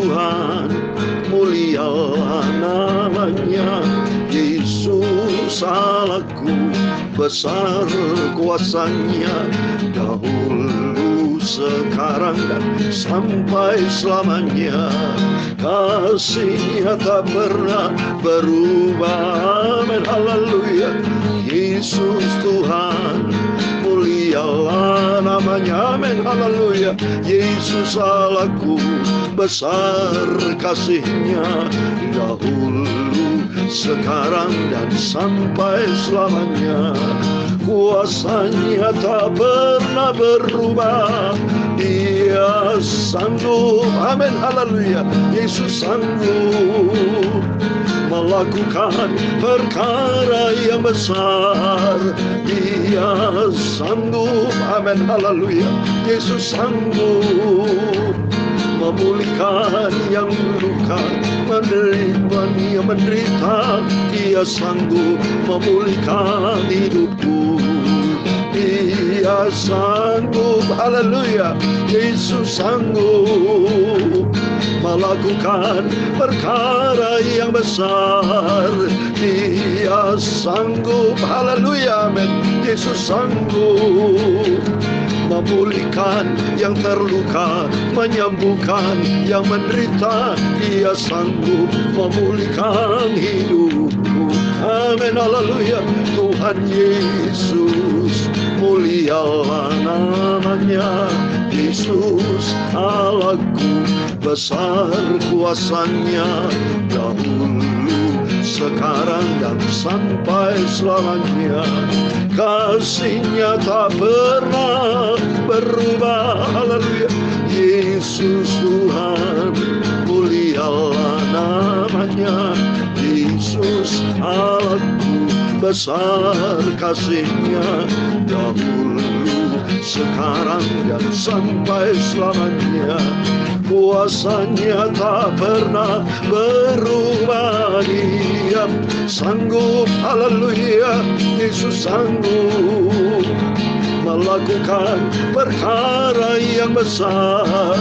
Tuhan, mulialah namanya. Yesus Allahku, besar kuasanya, dahulu, sekarang, dan sampai selamanya. Kasih-Nya tak pernah berubah. Amin, haleluya. Yesus Tuhan, mulialah namanya. Amin, haleluya. Yesus Allahku, besar kasih-Nya, dahulu, sekarang, dan sampai selamanya. Kuasa-Nya tak pernah berubah. Dia sanggup, amin, haleluya. Yesus sanggup melakukan perkara yang besar. Dia sanggup, amin, haleluya. Yesus sanggup memulihkan yang luka, yang menderita. Dia sanggup memulihkan hidupku. Dia sanggup, haleluya. Yesus sanggup melakukan perkara yang besar. Dia sanggup, haleluya, amin. Yesus sanggup memulihkan yang terluka, menyembuhkan yang menderita. Dia sanggup memulihkan hidupku. Amin, haleluya. Tuhan Yesus, mulialah namanya. Yesus Allahku, besar kuasa-Nya, dahulu, sekarang, dan sampai selamanya. Kasih-Nya tak pernah berubah. Haleluya. Yesus Tuhan, mulialah namanya. Yesus Allahku, besar kasih-Nya, dahulu, sekarang, dan sampai selamanya. Kuasa-Nya tak pernah berubah. Dia sanggup, haleluya. Yesus sanggup melakukan perkara yang besar.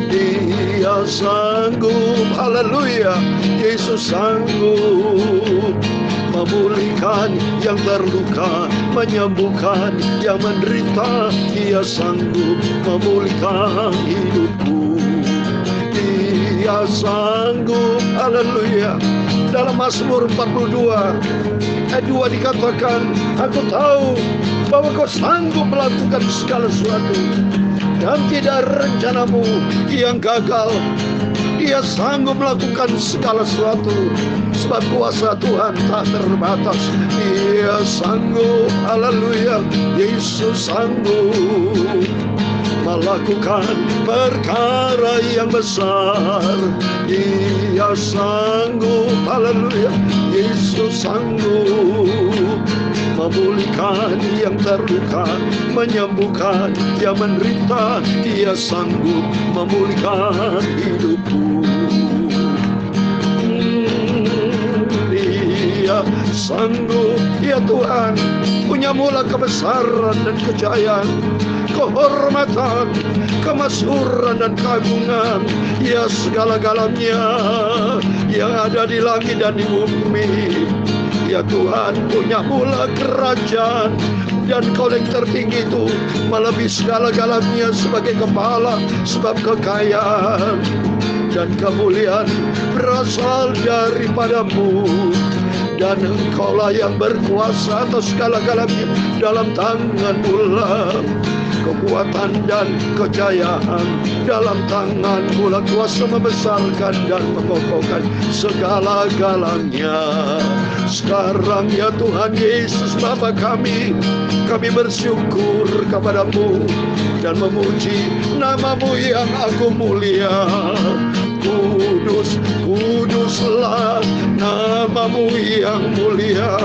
Dia sanggup, haleluya. Yesus sanggup memulihkan yang terluka, menyembuhkan yang menderita. Dia sanggup memulihkan hidupku. Dia sanggup, haleluya. Dalam Mazmur 42 ayat 2 dikatakan, aku tahu bahwa Kau sanggup melakukan segala sesuatu, dan tidak ada rencanamu yang gagal. Dia sanggup melakukan segala sesuatu, sebab kuasa Tuhan tak terbatas. Dia sanggup, haleluya. Yesus sanggup melakukan perkara yang besar. Dia sanggup, haleluya. Yesus sanggup memulihkan yang terluka, menyembuhkan yang menderita. Dia sanggup memulihkan hidupku. Dia sanggup, ya Tuhan, punya mula kebesaran dan kejayaan, kehormatan, kemasyhuran, dan keagungan. Ya, segala-galanya yang ada di langit dan di bumi. Ya Tuhan, punya mula kerajaan, dan Kau yang tertinggi itu melebihi segala-galanya sebagai kepala. Sebab kekayaan dan kemuliaan berasal daripada-Mu, dan Engkaulah yang berkuasa atas segala-galanya. Dalam tangan-Mu lah kekuatan dan kejayaan, dalam tangan-Mu lah kuasa membesarkan dan mengokohkan segala-galanya. Sekarang ya Tuhan Yesus Bapa kami bersyukur kepada-Mu dan memuji nama-Mu yang agung mulia. Kudus, kuduslah nama-Mu yang mulia,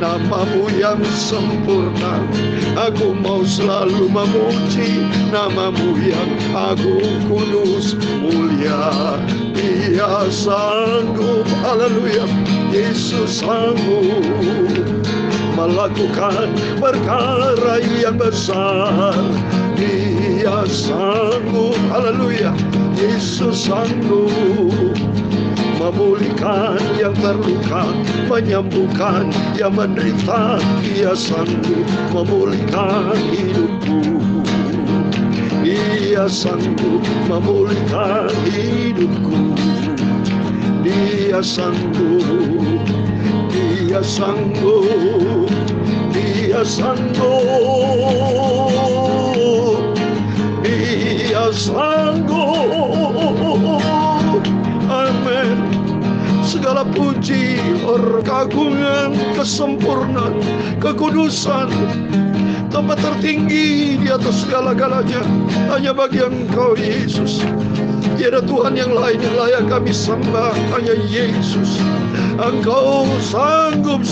nama-Mu yang sempurna. Aku mau selalu memuji nama-Mu yang agung, kudus, mulia. Dia sanggup, haleluya. Yesus sanggup melakukan perkara yang besar. Dia Dia sanggup, haleluya. Yesus sanggup memulihkan yang terluka, menyembuhkan yang menderita. Dia sanggup memulihkan hidupku. Dia sanggup memulihkan hidupku. Dia sanggup, Dia sanggup, Dia sanggup, Dia sanggup. Amin. Segala puji, keagungan, kesempurnaan, kekudusan, tempat tertinggi di atas segala-galanya hanya bagi Engkau, Yesus. Tiada Tuhan yang lain yang layak kami sembah, hanya Yesus. Engkau sanggup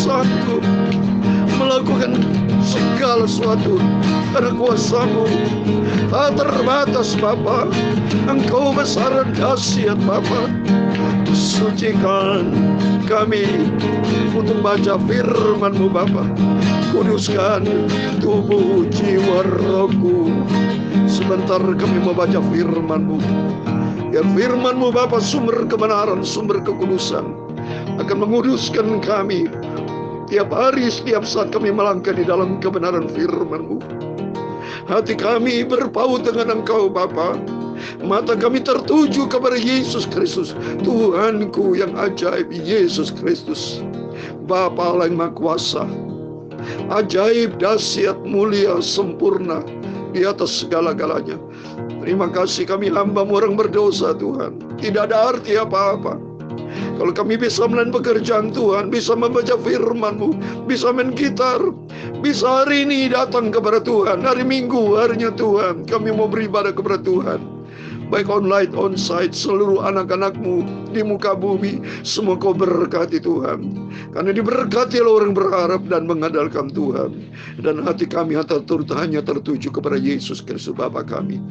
melakukan segala sesuatu karena kuasa-Mu tak terbatas, Bapa. Engkau besar dan dahsyat, Bapa. Sucikan kami untuk baca firman-Mu, Bapa. Kuduskan tubuh, jiwa, rohku. Sebentar kami membaca firman-Mu. Biar firman-Mu, Bapa, sumber kebenaran, sumber kekudusan, akan menguduskan kami tiap hari, setiap saat kami melangkah di dalam kebenaran firman-Mu. Hati kami berpaut dengan Engkau, Bapa. Mata kami tertuju kepada Yesus Kristus, Tuhanku yang ajaib, Yesus Kristus, Bapa Allah yang Maha Kuasa, ajaib, dahsyat, mulia, sempurna di atas segala-galanya. Terima kasih, kami hamba-Mu orang berdosa, Tuhan. Tidak ada arti apa-apa kalau kami bisa melakukan pekerjaan Tuhan, bisa membaca firman-Mu, bisa main gitar, bisa hari ini datang kepada Tuhan. Hari Minggu, harinya Tuhan, kami mau beribadah kepada Tuhan. Baik online, onsite, seluruh anak-anak-Mu di muka bumi, semua Kau berkati, Tuhan. Karena diberkati oleh orang berharap dan mengandalkan Tuhan. Dan hati kami hanya tertuju kepada Yesus Kristus, Bapa kami.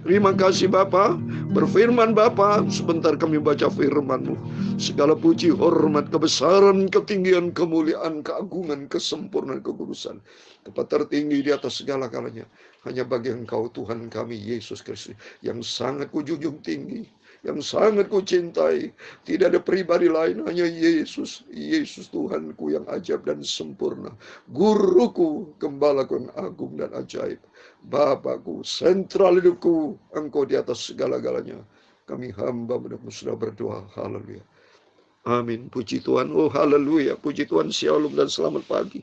Terima kasih, Bapa. Berfirman, Bapa, sebentar kami baca firman-Mu. Segala puji, hormat, kebesaran, ketinggian, kemuliaan, keagungan, kesempurnaan, kekudusan, tempat tertinggi di atas segala-galanya hanya bagi Engkau, Tuhan kami, Yesus Kristus, yang sangat kujunjung tinggi, yang sangat kucintai. Tidak ada pribadi lain, hanya Yesus. Yesus Tuhanku yang ajaib dan sempurna, Guruku, Gembalaku yang agung dan ajaib, Bapakku, sentral hidupku. Engkau di atas segala-galanya. Kami hamba menurutmu sudah berdoa. Haleluya. Amin. Puji Tuhan. Oh, haleluya. Puji Tuhan. Shalom dan selamat pagi.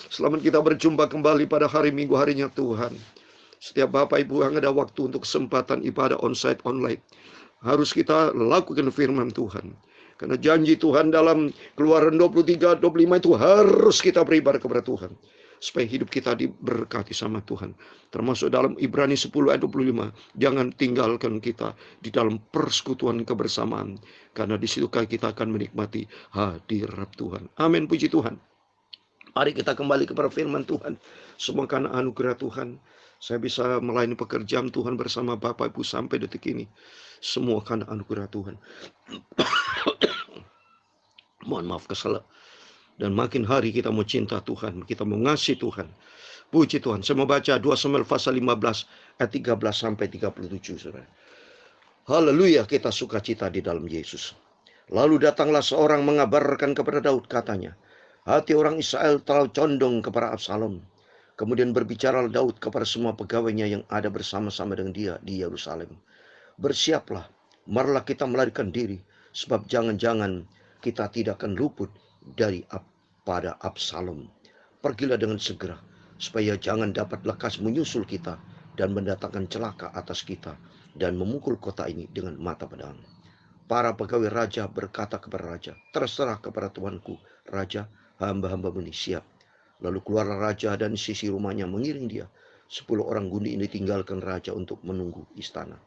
Selamat kita berjumpa kembali pada hari Minggu, harinya Tuhan. Setiap Bapak Ibu yang ada waktu untuk kesempatan ibadah onsite online, harus kita lakukan firman Tuhan. Karena janji Tuhan dalam Keluaran 23-25 itu harus kita beribadah kepada Tuhan, supaya hidup kita diberkati sama Tuhan. Termasuk dalam Ibrani 10 ayat 25, jangan tinggalkan kita di dalam persekutuan kebersamaan, karena di situ kita akan menikmati hadirat Tuhan. Amin, puji Tuhan. Mari kita kembali kepada firman Tuhan. Semua karena anugerah Tuhan, saya bisa melayani pekerjaan Tuhan bersama Bapak Ibu sampai detik ini. Semua karena anugerah Tuhan. Mohon maaf kesalahan. Dan makin hari kita mau cinta Tuhan, kita mau ngasih Tuhan. Puji Tuhan. Saya mau baca 2 Samuel pasal 15 ayat 13 sampai 37, Saudara. Haleluya, kita sukacita di dalam Yesus. Lalu datanglah seorang mengabarkan kepada Daud, katanya, hati orang Israel terlalu condong kepada Absalom. Kemudian berbicara Daud kepada semua pegawainya yang ada bersama-sama dengan dia di Yerusalem. Bersiaplah, marilah kita melarikan diri, sebab jangan-jangan kita tidak akan luput pada Absalom. Pergilah dengan segera, supaya jangan dapat lekas menyusul kita dan mendatangkan celaka atas kita dan memukul kota ini dengan mata pedang. Para pegawai raja berkata kepada raja, terserah kepada tuanku raja, hamba-hambamu ini siap. Lalu keluarlah raja dan sisi rumahnya mengiring dia. 10 orang gundi ini tinggalkan raja untuk menunggu istana.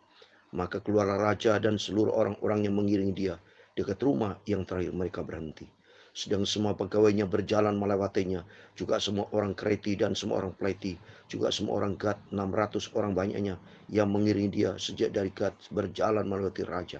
Maka keluarlah raja dan seluruh orang-orang yang mengiring dia dekat rumah yang terakhir mereka berhenti. Sedang semua pegawainya berjalan melewatinya, juga semua orang Kreti dan semua orang Pleti, juga semua orang Gad, 600 orang banyaknya yang mengiring dia sejak dari Gad berjalan melewati raja.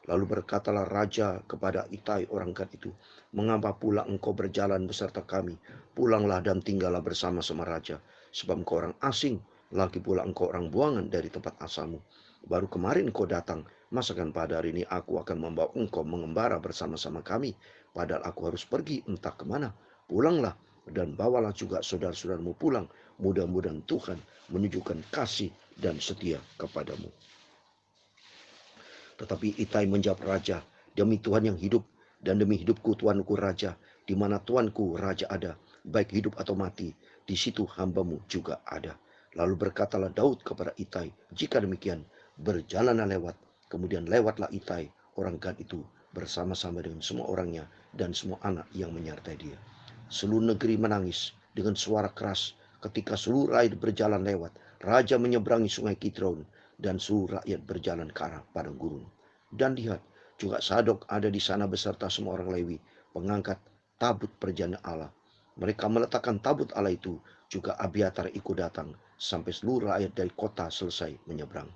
Lalu berkatalah raja kepada Itai orang Gad itu, mengapa pula engkau berjalan beserta kami? Pulanglah dan tinggallah bersama-sama raja, sebab engkau orang asing Lagi pula engkau orang buangan dari tempat asalmu. Baru kemarin engkau datang, masakan pada hari ini aku akan membawa engkau mengembara bersama-sama kami. Padahal aku harus pergi entah kemana. Pulanglah dan bawalah juga saudara-saudaramu pulang. Mudah-mudahan Tuhan menunjukkan kasih dan setia kepadamu. Tetapi Itai menjawab raja, demi Tuhan yang hidup dan demi hidupku tuanku raja, di mana tuanku raja ada, baik hidup atau mati, di situ hambamu juga ada. Lalu berkatalah Daud kepada Itai, jika demikian, berjalanlah lewat. Kemudian lewatlah Itai, orang Gad itu, bersama-sama dengan semua orangnya dan semua anak yang menyertai dia. Seluruh negeri menangis dengan suara keras ketika seluruh rakyat berjalan lewat. Raja menyeberangi sungai Kidron dan seluruh rakyat berjalan ke arah padang gurun. Dan lihat, juga Sadok ada di sana beserta semua orang Lewi, pengangkat tabut perjanjian Allah. Mereka meletakkan tabut Allah itu, juga Abiatar ikut datang, sampai seluruh rakyat dari kota selesai menyeberang.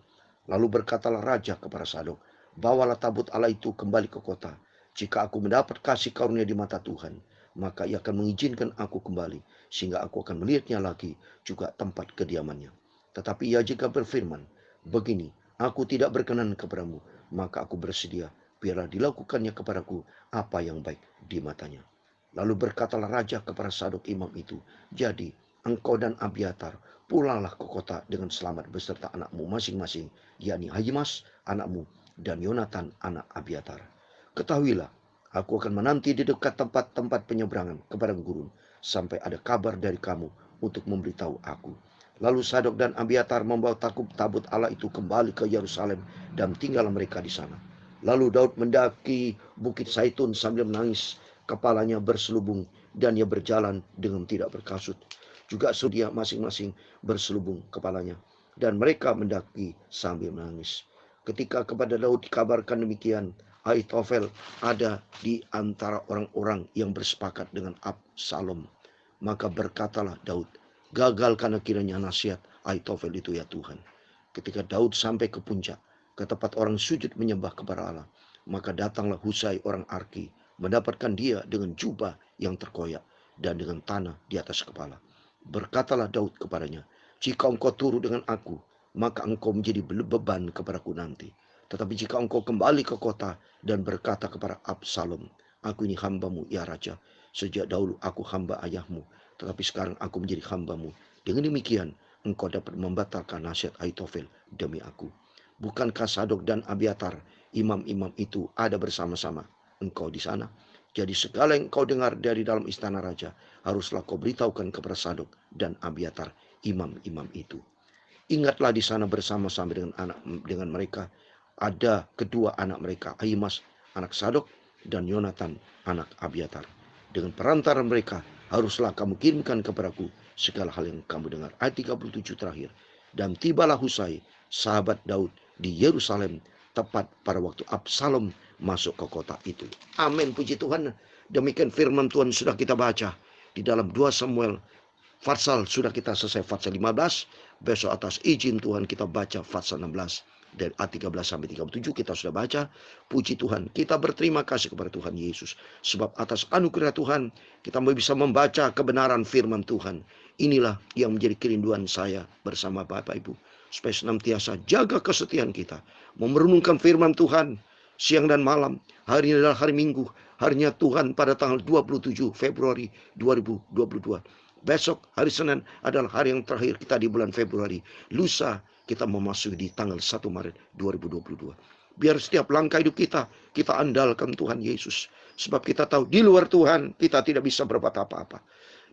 Lalu berkatalah raja kepada Sadok, bawalah tabut Allah itu kembali ke kota. Jika aku mendapat kasih karunia di mata Tuhan, maka ia akan mengizinkan aku kembali, sehingga aku akan melihatnya lagi, juga tempat kediamannya. Tetapi ia jika berfirman, begini, aku tidak berkenan kepadamu, maka aku bersedia, biarlah dilakukannya kepadaku apa yang baik di matanya. Lalu berkatalah raja kepada Sadok imam itu, jadi engkau dan Abiatar pulanglah ke kota dengan selamat beserta anakmu masing-masing, yakni Ahimaas anakmu dan Yonatan anak Abiatar. Ketahuilah, aku akan menanti di dekat tempat-tempat penyeberangan ke padang gurun, sampai ada kabar dari kamu untuk memberitahu aku. Lalu Sadok dan Abiatar membawa tabut Allah itu kembali ke Yerusalem dan tinggal mereka di sana. Lalu Daud mendaki bukit Zaitun sambil menangis, kepalanya berselubung dan ia berjalan dengan tidak berkasut. Juga dia masing-masing berselubung kepalanya dan mereka mendaki sambil menangis. Ketika kepada Daud dikabarkan demikian, Ahitofel ada di antara orang-orang yang bersepakat dengan Absalom. Maka berkatalah Daud, gagalkan kiranya nasihat Ahitofel itu ya Tuhan. Ketika Daud sampai ke puncak, ke tempat orang sujud menyembah kepada Allah, maka datanglah Husai orang Arki, mendapatkan dia dengan jubah yang terkoyak dan dengan tanah di atas kepala. Berkatalah Daud kepadanya, jika engkau turun dengan aku, maka engkau menjadi beban kepadaku nanti. Tetapi jika engkau kembali ke kota dan berkata kepada Absalom, aku ini hambamu ya raja, sejak dahulu aku hamba ayahmu, tetapi sekarang aku menjadi hambamu. Dengan demikian engkau dapat membatalkan nasihat Ahitofel demi aku. Bukankah Sadok dan Abiatar, imam-imam itu ada bersama-sama engkau di sana? Jadi segala yang kau dengar dari dalam istana raja, haruslah kau beritahukan kepada Sadok dan Abiatar, imam-imam itu. Ingatlah di sana bersama-sama dengan mereka ada kedua anak mereka, Ahimaas anak Sadok dan Yonatan anak Abiatar. Dengan perantara mereka haruslah kamu kirimkan kepadaku segala hal yang kamu dengar. Ayat 37 terakhir. Dan tibalah Husai, sahabat Daud, di Yerusalem tepat pada waktu Absalom masuk ke kota itu. Amin, puji Tuhan. Demikian firman Tuhan sudah kita baca di dalam 2 Samuel. Fatsal sudah kita selesai Fatsal 15. Besok atas izin Tuhan kita baca Fatsal 16. Dari ayat 13 sampai 37 kita sudah baca. Puji Tuhan, kita berterima kasih kepada Tuhan Yesus. Sebab atas anugerah Tuhan kita bisa membaca kebenaran firman Tuhan. Inilah yang menjadi kerinduan saya bersama Bapak Ibu, supaya senantiasa jaga kesetiaan kita merenungkan firman Tuhan siang dan malam. Hari ini adalah hari Minggu, harinya Tuhan pada tanggal 27 Februari 2022. Besok hari Senin adalah hari yang terakhir kita di bulan Februari. Lusa kita memasuki di tanggal 1 Maret 2022. Biar setiap langkah hidup kita andalkan Tuhan Yesus. Sebab kita tahu di luar Tuhan kita tidak bisa berbuat apa-apa.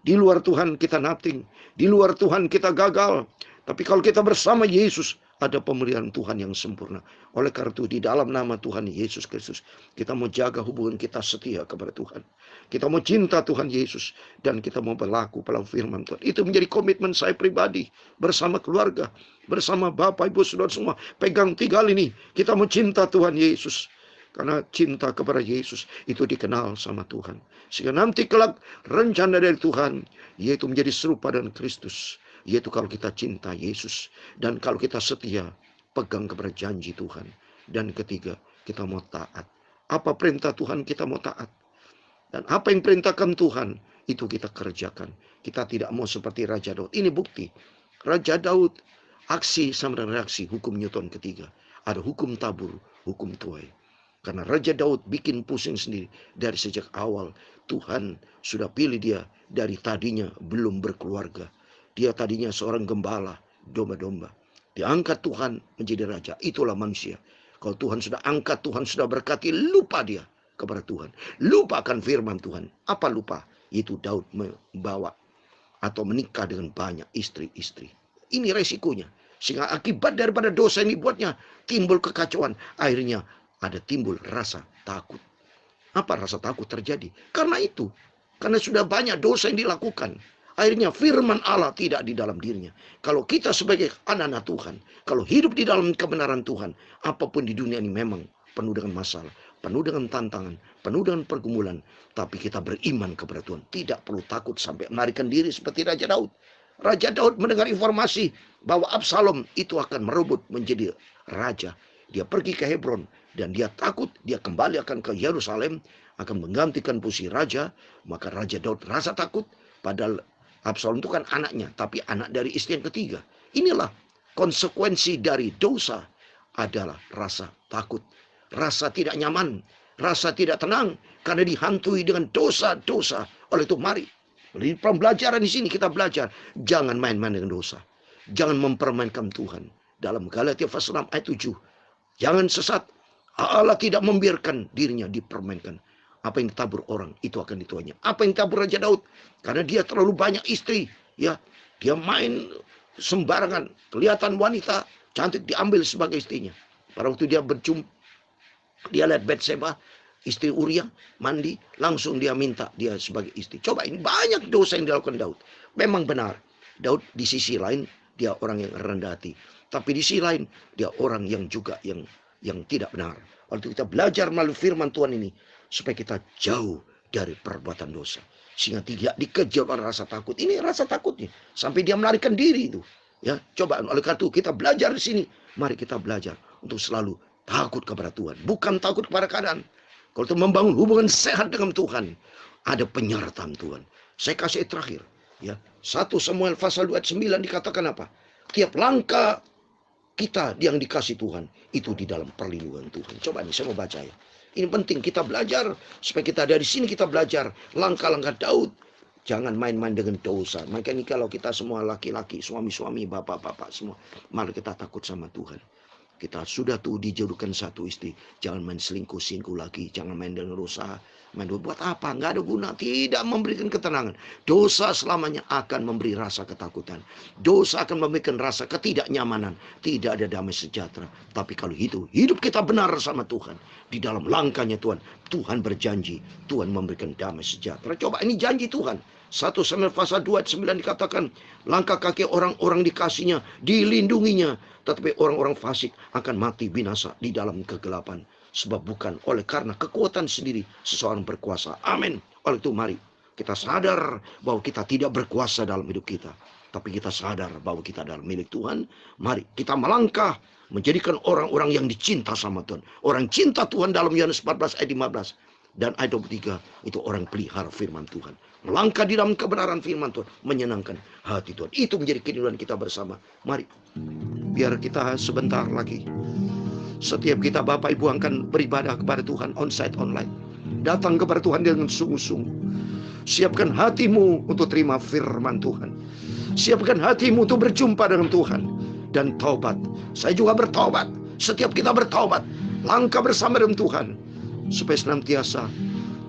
Di luar Tuhan kita nothing. Di luar Tuhan kita gagal. Tapi kalau kita bersama Yesus, ada pemeliharaan Tuhan yang sempurna. Oleh karena itu di dalam nama Tuhan Yesus Kristus, kita mau jaga hubungan kita setia kepada Tuhan. Kita mau cinta Tuhan Yesus, dan kita mau berlaku pada firman Tuhan. Itu menjadi komitmen saya pribadi, bersama keluarga, bersama Bapak Ibu Saudara semua. Pegang 3 hal ini. Kita mau cinta Tuhan Yesus. Karena cinta kepada Yesus itu dikenal sama Tuhan. Sehingga nanti kelak rencana dari Tuhan, yaitu menjadi serupa dengan Kristus. Yaitu kalau kita cinta Yesus. Dan kalau kita setia, pegang kepada janji Tuhan. Dan ketiga, kita mau taat. Apa perintah Tuhan kita mau taat. Dan apa yang perintahkan Tuhan, itu kita kerjakan. Kita tidak mau seperti Raja Daud. Ini bukti. Raja Daud, aksi sama dengan reaksi hukum Newton ketiga. Ada hukum tabur, hukum tuai. Karena Raja Daud bikin pusing sendiri. Dari sejak awal Tuhan sudah pilih dia dari tadinya belum berkeluarga. Dia tadinya seorang gembala domba-domba. Diangkat Tuhan menjadi raja. Itulah manusia. Kalau Tuhan sudah angkat, Tuhan sudah berkati, lupa dia kepada Tuhan. Lupakan firman Tuhan. Apa lupa? Itu Daud membawa atau menikah dengan banyak istri-istri. Ini resikonya. Sehingga akibat daripada dosa yang dibuatnya, timbul kekacauan. Akhirnya ada timbul rasa takut. Apa rasa takut terjadi? Karena itu. Karena sudah banyak dosa yang dilakukan. Akhirnya firman Allah tidak di dalam dirinya. Kalau kita sebagai anak-anak Tuhan, kalau hidup di dalam kebenaran Tuhan, apapun di dunia ini memang penuh dengan masalah, penuh dengan tantangan, penuh dengan pergumulan. Tapi kita beriman kepada Tuhan. Tidak perlu takut sampai melarikan diri seperti Raja Daud. Raja Daud mendengar informasi bahwa Absalom itu akan merebut menjadi raja. Dia pergi ke Hebron dan dia takut, dia kembali akan ke Yerusalem, akan menggantikan posisi raja. Maka Raja Daud rasa takut, padahal Absalom itu kan anaknya, tapi anak dari istri yang ketiga. Inilah konsekuensi dari dosa adalah rasa takut, rasa tidak nyaman, rasa tidak tenang karena dihantui dengan dosa-dosa. Oleh itu mari, di pembelajaran di sini kita belajar jangan main-main dengan dosa. Jangan mempermainkan Tuhan. Dalam Galatia pasal 6 ayat 7. Jangan sesat. Allah tidak membiarkan dirinya dipermainkan. Apa yang ditabur orang, itu akan dituainya. Apa yang ditabur Raja Daud? Karena dia terlalu banyak istri. Ya, dia main sembarangan. Kelihatan wanita cantik diambil sebagai istrinya. Pada waktu dia berjumpa, dia lihat Batseba, istri Uria, mandi. Langsung dia minta dia sebagai istri. Coba, ini banyak dosa yang dilakukan Daud. Memang benar. Daud di sisi lain, dia orang yang rendah hati. Tapi di sisi lain, dia orang yang juga yang tidak benar. Waktu kita belajar melalui firman Tuhan ini, supaya kita jauh dari perbuatan dosa. Sehingga tidak dikejar oleh rasa takut. Ini rasa takutnya. Sampai dia melarikan diri itu. Ya, coba oleh karena itu kita belajar di sini. Mari kita belajar untuk selalu takut kepada Tuhan. Bukan takut kepada keadaan. Kalau kita membangun hubungan sehat dengan Tuhan, ada penyertaan Tuhan. Saya kasih terakhir. Ya, 1 Samuel pasal 2 ayat 9 dikatakan apa? Tiap langkah kita yang dikasih Tuhan, itu di dalam perlindungan Tuhan. Coba nih, saya mau baca ya. Ini penting kita belajar, supaya kita dari sini kita belajar langkah-langkah Daud. Jangan main-main dengan dosa. Makanya kalau kita semua laki-laki, suami-suami, bapak-bapak semua, mari kita takut sama Tuhan. Kita sudah tuh dijodohkan satu istri. Jangan main selingkuh-selingkuh lagi. Jangan main dengan dosa. Main buat apa? Nggak ada guna. Tidak memberikan ketenangan. Dosa selamanya akan memberi rasa ketakutan. Dosa akan memberikan rasa ketidaknyamanan. Tidak ada damai sejahtera. Tapi kalau hidup kita benar sama Tuhan. Di dalam langkahnya Tuhan. Tuhan berjanji. Tuhan memberikan damai sejahtera. Coba, ini janji Tuhan. 1 Samuel pasal 2 ayat 9 dikatakan, langkah kaki orang-orang dikasihnya, dilindunginya. Tetapi orang-orang fasik akan mati binasa di dalam kegelapan. Sebab bukan oleh karena kekuatan sendiri seseorang berkuasa. Amin. Oleh itu mari kita sadar bahwa kita tidak berkuasa dalam hidup kita. Tapi kita sadar bahwa kita adalah milik Tuhan. Mari kita melangkah menjadikan orang-orang yang dicinta sama Tuhan. Orang cinta Tuhan dalam Yohanes 14 ayat 15. Dan ayat 23 itu orang pelihara firman Tuhan. Melangkah di dalam kebenaran firman Tuhan. Menyenangkan hati Tuhan. Itu menjadi keinginan kita bersama. Mari. Biar kita sebentar lagi. Setiap kita Bapak Ibu akan beribadah kepada Tuhan. Onsite online. Datang kepada Tuhan dengan sungguh-sungguh. Siapkan hatimu untuk terima firman Tuhan. Siapkan hatimu untuk berjumpa dengan Tuhan. Dan taubat. Saya juga bertaubat. Setiap kita bertaubat. Langkah bersama dengan Tuhan. Supaya senantiasa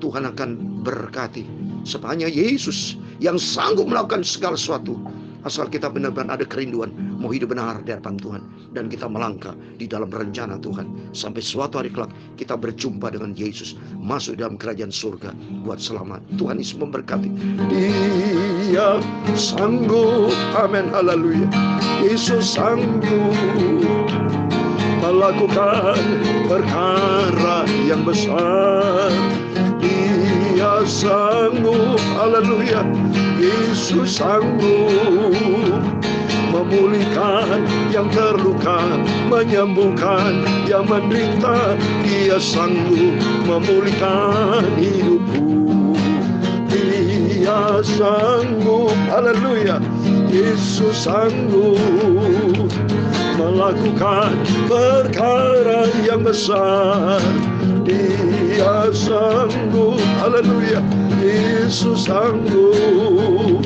Tuhan akan berkati. Sebab hanya Yesus yang sanggup melakukan segala sesuatu. Asal kita benar-benar ada kerinduan mau hidup benar di hadapan Tuhan. Dan kita melangkah di dalam rencana Tuhan. Sampai suatu hari kelak kita berjumpa dengan Yesus. Masuk dalam kerajaan surga buat selamat. Tuhan Yesus memberkati. Dia sanggup. Amin. Haleluya. Yesus sanggup melakukan perkara yang besar. Dia sanggup, haleluya. Yesus sanggup memulihkan yang terluka, menyembuhkan yang menderita. Dia sanggup memulihkan hidupku. Dia sanggup, haleluya. Yesus sanggup melakukan perkara yang besar. Dia sanggup, haleluya. Yesus sanggup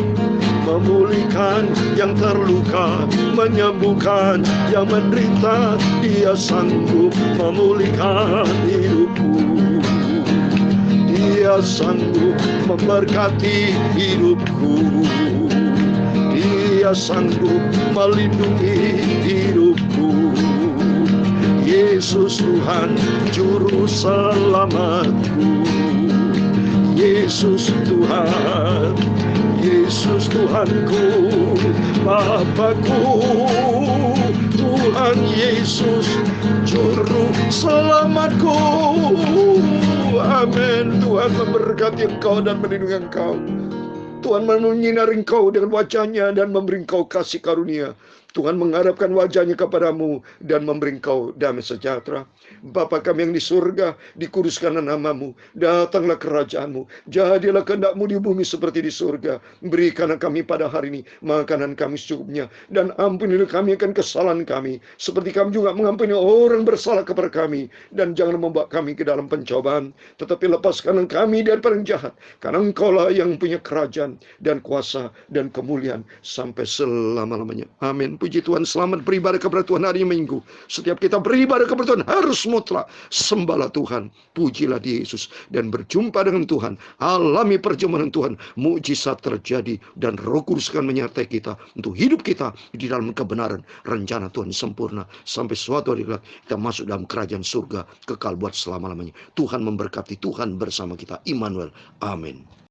memulihkan yang terluka, menyembuhkan yang menderita. Dia sanggup memulihkan hidupku. Dia sanggup memberkati hidupku. Dia sanggup melindungi hidupku. Yesus Tuhan Juru Selamatku. Yesus Tuhan, Yesus Tuhanku, Bapakku. Tuhan Yesus Juru Selamatku. Amin. Tuhan memberkati engkau dan melindungi engkau. Tuhan menyinari engkau dengan wajah-Nya dan memberi engkau kasih karunia. Tuhan mengharapkan wajah-Nya kepadamu dan memberi engkau damai sejahtera. Bapa kami yang di surga, dikuduskanlah nama-Mu, datanglah kerajaan-Mu, jadilah kehendak-Mu di bumi seperti di surga. Berikanlah kami pada hari ini makanan kami secukupnya, dan ampunilah kami akan kesalahan kami, seperti kami juga mengampuni orang bersalah kepada kami. Dan jangan membawa kami ke dalam pencobaan, tetapi lepaskanlah kami dari yang jahat, karena Engkaulah yang punya kerajaan dan kuasa dan kemuliaan sampai selama-lamanya. Amin. Puji Tuhan. Selamat beribadah kepada Tuhan hari Minggu. Setiap kita beribadah kepada Tuhan harus mutlak sembahlah Tuhan, pujilah di Yesus, dan berjumpa dengan Tuhan. Alami perjumpaan Tuhan, mukjizat terjadi, dan Roh Kudus akan menyertai kita untuk hidup kita di dalam kebenaran. Rencana Tuhan sempurna sampai suatu hari kita masuk dalam kerajaan surga kekal buat selama-lamanya. Tuhan memberkati, Tuhan bersama kita. Immanuel. Amin.